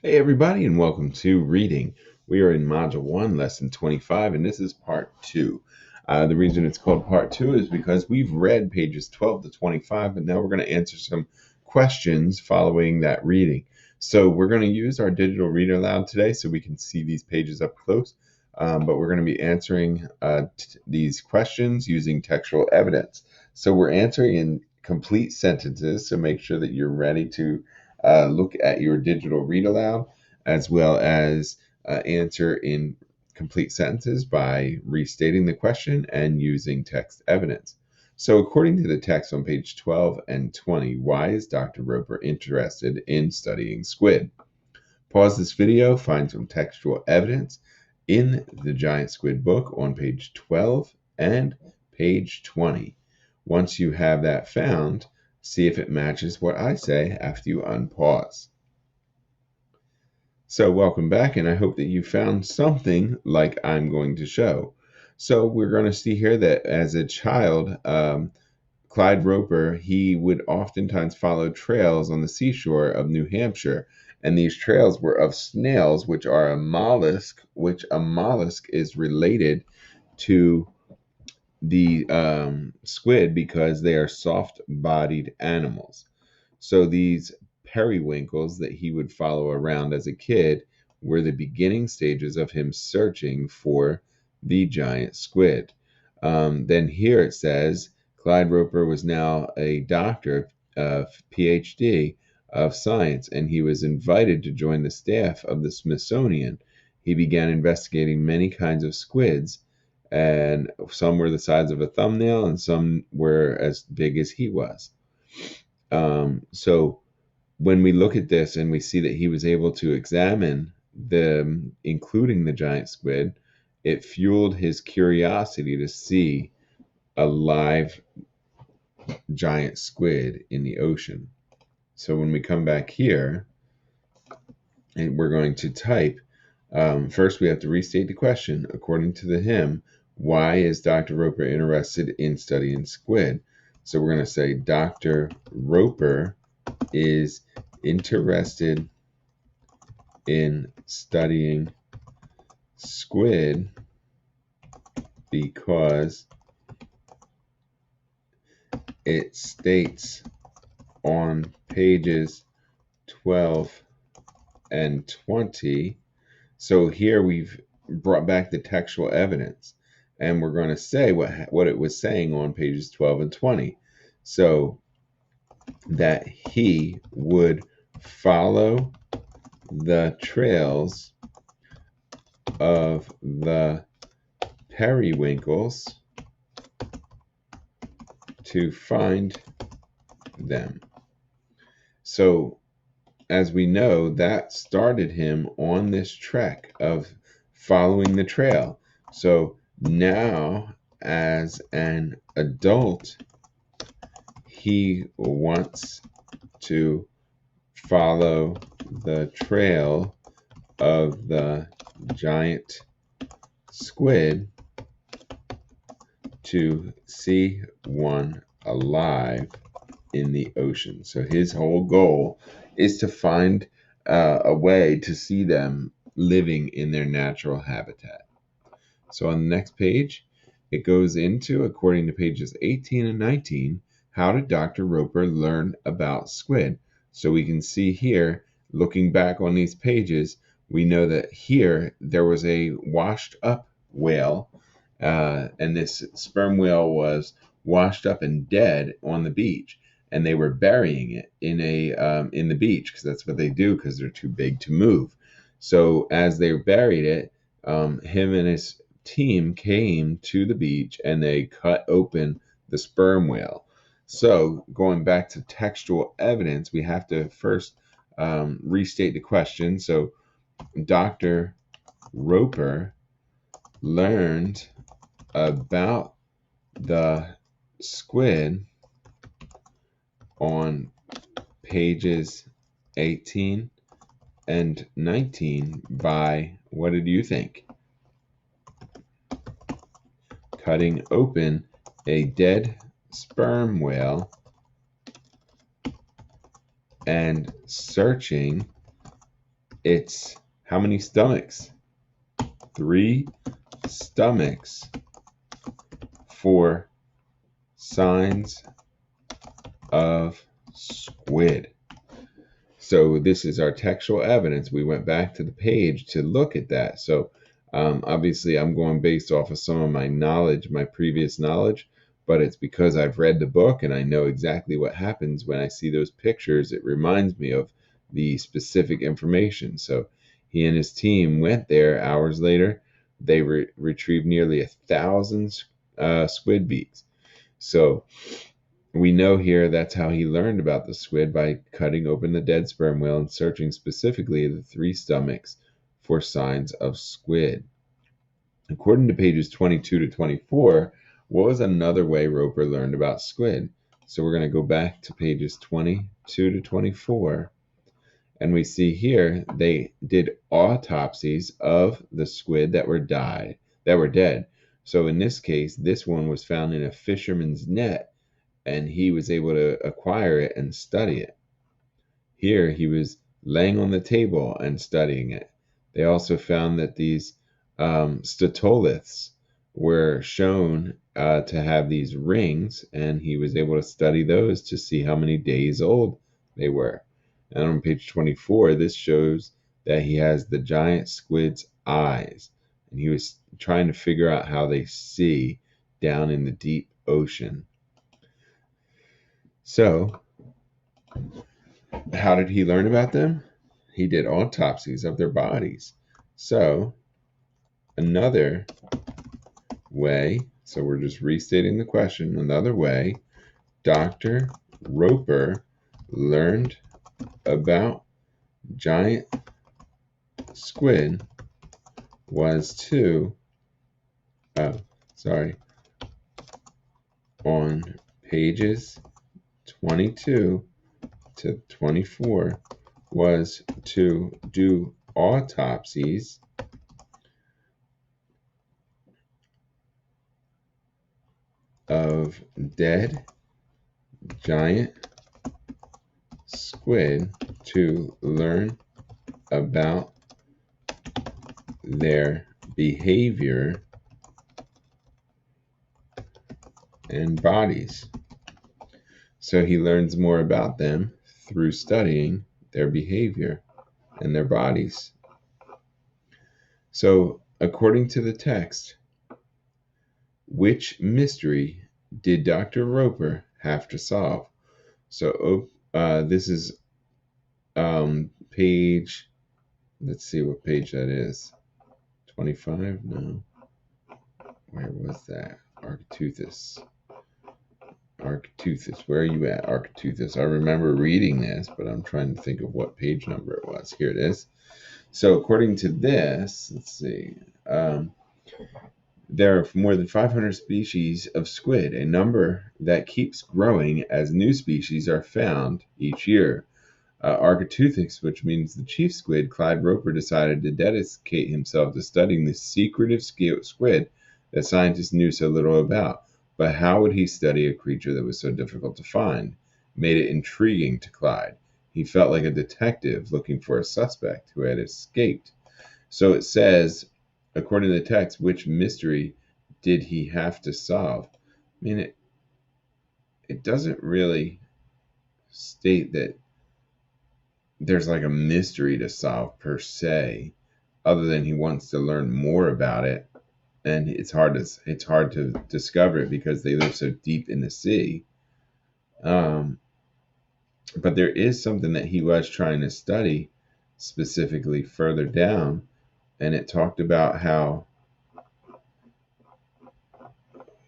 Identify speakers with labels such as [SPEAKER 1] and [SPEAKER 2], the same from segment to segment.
[SPEAKER 1] Hey everybody, and welcome to Reading. We are in Module 1, Lesson 25, and this is Part 2. The reason it's called Part 2 is because we've read pages 12 to 25, and now we're going to answer some questions following that reading. So we're going to use our digital reader aloud today so we can see these pages up close, but we're going to be answering these questions using textual evidence. So we're answering in complete sentences, so make sure that you're ready to look at your digital read aloud, as well as answer in complete sentences by restating the question and using text evidence. So according to the text on page 12 and 20, why is Dr. Roper interested in studying squid? Pause this video, find some textual evidence in the Giant Squid book on page 12 and page 20. Once you have that found, see if it matches what I say after you unpause. So welcome back, and I hope that you found something like I'm going to show. So we're going to see here that as a child, Clyde Roper, he would oftentimes follow trails on the seashore of New Hampshire, and these trails were of snails, which are a mollusk, which a mollusk is related to the squid because they are soft-bodied animals. So these periwinkles that he would follow around as a kid were the beginning stages of him searching for the giant squid. Then here it says Clyde Roper was now a doctor, PhD of science, and he was invited to join the staff of the Smithsonian. He began investigating many kinds of squids, and some were the size of a thumbnail and some were as big as he was. So when we look at this and we see that he was able to examine them, including the giant squid, it fueled his curiosity to see a live giant squid in the ocean. So when we come back here, and we're going to type, first we have to restate the question. According to the hymn, why is Dr. Roper interested in studying squid? So we're going to say Dr. Roper is interested in studying squid because it states on pages 12 and 20. So here we've brought back the textual evidence, and we're going to say what it was saying on pages 12 and 20. So that he would follow the trails of the periwinkles to find them. So as we know, that started him on this trek of following the trail. So now, as an adult, he wants to follow the trail of the giant squid to see one alive in the ocean. So his whole goal is to find a way to see them living in their natural habitat. So on the next page, it goes into, according to pages 18 and 19, how did Dr. Roper learn about squid? So we can see here, looking back on these pages, we know that here there was a washed up whale, and this sperm whale was washed up and dead on the beach, and they were burying it in the beach because that's what they do because they're too big to move. So as they buried it, him and his team came to the beach and they cut open the sperm whale. So going back to textual evidence, we have to first restate the question. So Dr. Roper learned about the squid on pages 18 and 19 by, what did you think? Cutting open a dead sperm whale and searching It's how many stomachs? 3 stomachs for signs of squid. So this is our textual evidence. We went back to the page to look at that. So obviously I'm going based off of some of my knowledge, my previous knowledge, but it's because I've read the book and I know exactly what happens when I see those pictures. It reminds me of the specific information. So he and his team went there hours later. They retrieved nearly 1,000 squid beaks. So we know here that's how he learned about the squid, by cutting open the dead sperm whale and searching specifically the 3 stomachs for signs of squid. According to pages 22 to 24, what was another way Roper learned about squid? So we're going to go back to pages 22 to 24, and we see here they did autopsies of the squid that were dead. So in this case, this one was found in a fisherman's net, and he was able to acquire it and study it. Here he was laying on the table and studying it. They also found that these statoliths were shown to have these rings, and he was able to study those to see how many days old they were. And on page 24, this shows that he has the giant squid's eyes, and he was trying to figure out how they see down in the deep ocean. So, how did he learn about them? He did autopsies of their bodies. So, another way, so we're just restating the question, another way Dr. Roper learned about giant squid was on pages 22 to 24 was to do autopsies of dead giant squid to learn about their behavior and bodies. So he learns more about them through studying their behavior and their bodies. So, according to the text, which mystery did Dr. Roper have to solve? So, this is page, let's see what page that is. 25? No. Where was that? Architeuthis. Where are you at, Architeuthis? I remember reading this, but I'm trying to think of what page number it was. Here it is. So according to this, let's see, there are more than 500 species of squid, a number that keeps growing as new species are found each year. Architeuthis, which means the chief squid, Clyde Roper decided to dedicate himself to studying the secretive squid that scientists knew so little about. But how would he study a creature that was so difficult to find? Made it intriguing to Clyde. He felt like a detective looking for a suspect who had escaped. So it says, according to the text, which mystery did he have to solve? I mean, it doesn't really state that there's like a mystery to solve per se, other than he wants to learn more about it. And it's hard to discover it because they live so deep in the sea. But there is something that he was trying to study specifically further down, and it talked about how,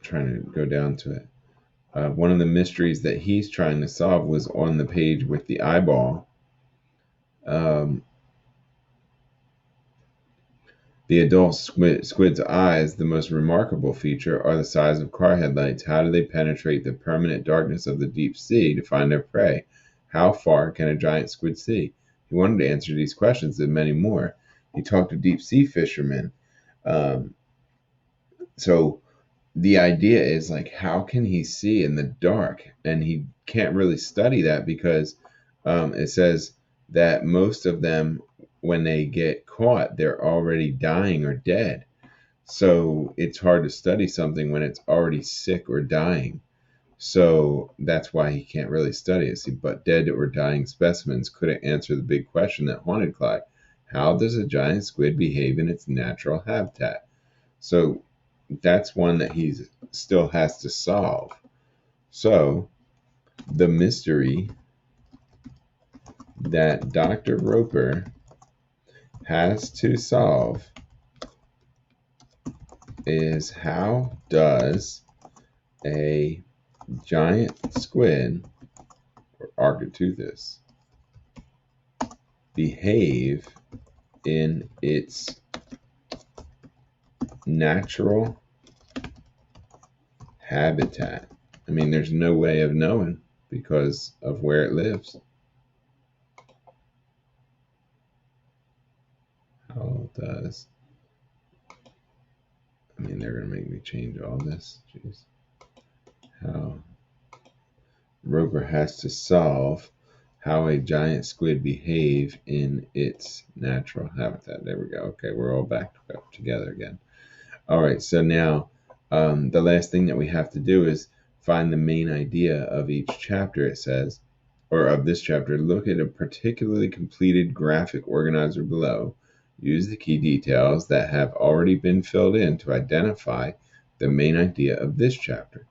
[SPEAKER 1] trying to go down to it, one of the mysteries that he's trying to solve was on the page with the eyeball. The adult squid's eyes, the most remarkable feature, are the size of car headlights. How do they penetrate the permanent darkness of the deep sea to find their prey? How far can a giant squid see? He wanted to answer these questions and many more. He talked to deep sea fishermen. So the idea is, like, how can he see in the dark? And he can't really study that because it says that most of them when they get caught, they're already dying or dead. So it's hard to study something when it's already sick or dying. So that's why he can't really study it. See, but dead or dying specimens couldn't answer the big question that haunted Clyde. How does a giant squid behave in its natural habitat? So that's one that he still has to solve. So the mystery that Dr. Roper has to solve is, how does a giant squid, or Architeuthis, behave in its natural habitat? I mean, there's no way of knowing because of where it lives. How does, I mean, they're going to make me change all this. Jeez. How Roper has to solve how a giant squid behave in its natural habitat. There we go. Okay, we're all back up together again. All right, so now the last thing that we have to do is find the main idea of each chapter, it says, or of this chapter. Look at a particularly completed graphic organizer below. Use the key details that have already been filled in to identify the main idea of this chapter.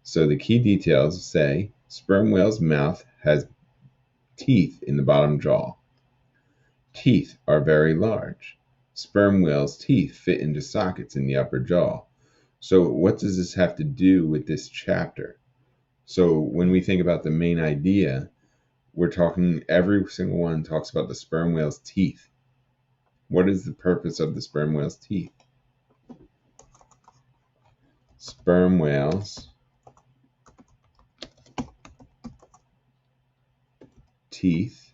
[SPEAKER 1] So the key details say sperm whale's mouth has teeth in the bottom jaw. Teeth are very large. Sperm whale's teeth fit into sockets in the upper jaw. So what does this have to do with this chapter? So when we think about the main idea, we're talking, every single one talks about the sperm whale's teeth. What is the purpose of the sperm whale's teeth? Sperm whales' teeth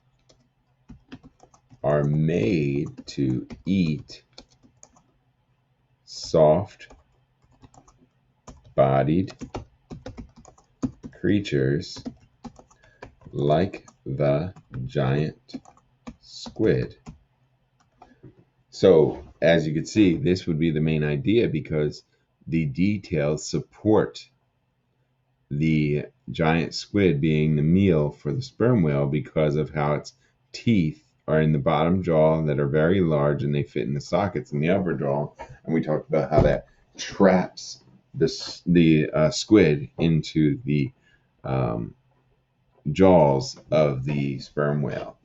[SPEAKER 1] are made to eat soft-bodied creatures like the giant squid. So, as you can see, this would be the main idea because the details support the giant squid being the meal for the sperm whale because of how its teeth are in the bottom jaw that are very large and they fit in the sockets in the upper jaw. And we talked about how that traps the squid into the jaws of the sperm whale.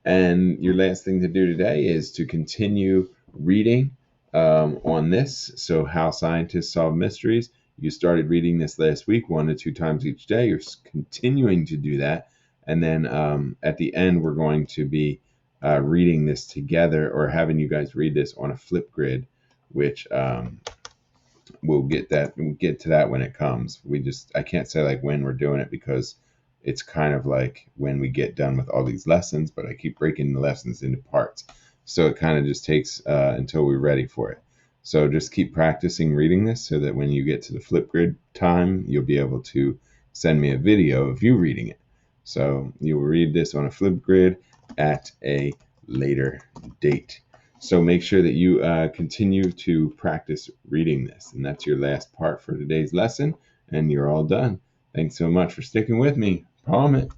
[SPEAKER 1] And your last thing to do today is to continue reading on this. So, How Scientists Solve Mysteries. You started reading this last week 1 to 2 times each day. You're continuing to do that. And then at the end, we're going to be reading this together, or having you guys read this on a flip grid, which we'll get to that when it comes. I can't say like when we're doing it because it's kind of like when we get done with all these lessons, but I keep breaking the lessons into parts. So it kind of just takes until we're ready for it. So just keep practicing reading this so that when you get to the flip grid time, you'll be able to send me a video of you reading it. So you will read this on a flip grid at a later date. So make sure that you continue to practice reading this. And that's your last part for today's lesson. And you're all done. Thanks so much for sticking with me. Palm it.